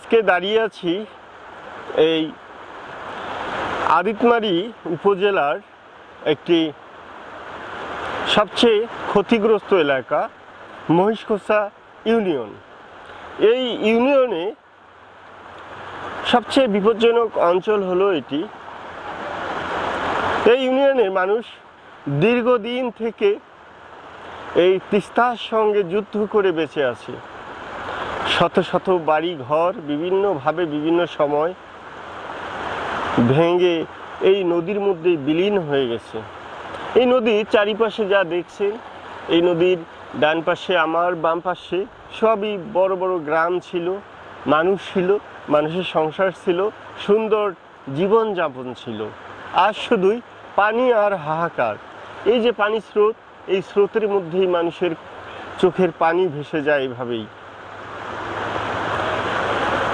আজকে দাঁড়িয়ে আছি এই আদিতমারি উপজেলার একটি সবচেয়ে ক্ষতিগ্রস্ত এলাকা মহিষখোসা ইউনিয়ন। এই ইউনিয়নে সবচেয়ে বিপজ্জনক অঞ্চল হলো এটি। এই ইউনিয়নের মানুষ দীর্ঘদিন থেকে এই তিস্তার সঙ্গে যুদ্ধ করে বেঁচে আছে। শত শত বাড়ি ঘর বিভিন্নভাবে বিভিন্ন সময় ভেঙে এই নদীর মধ্যে বিলীন হয়ে গেছে। এই নদীর চারিপাশে যা দেখছেন, এই নদীর ডান পাশে আমার, বাম পাশে সবই বড় বড় গ্রাম ছিল, মানুষ ছিল, মানুষের সংসার ছিল, সুন্দর জীবনযাপন ছিল। আর শুধুই পানি আর হাহাকার। এই যে পানি স্রোত, এই স্রোতের মধ্যেই মানুষের চোখের পানি ভেসে যায় এভাবেই।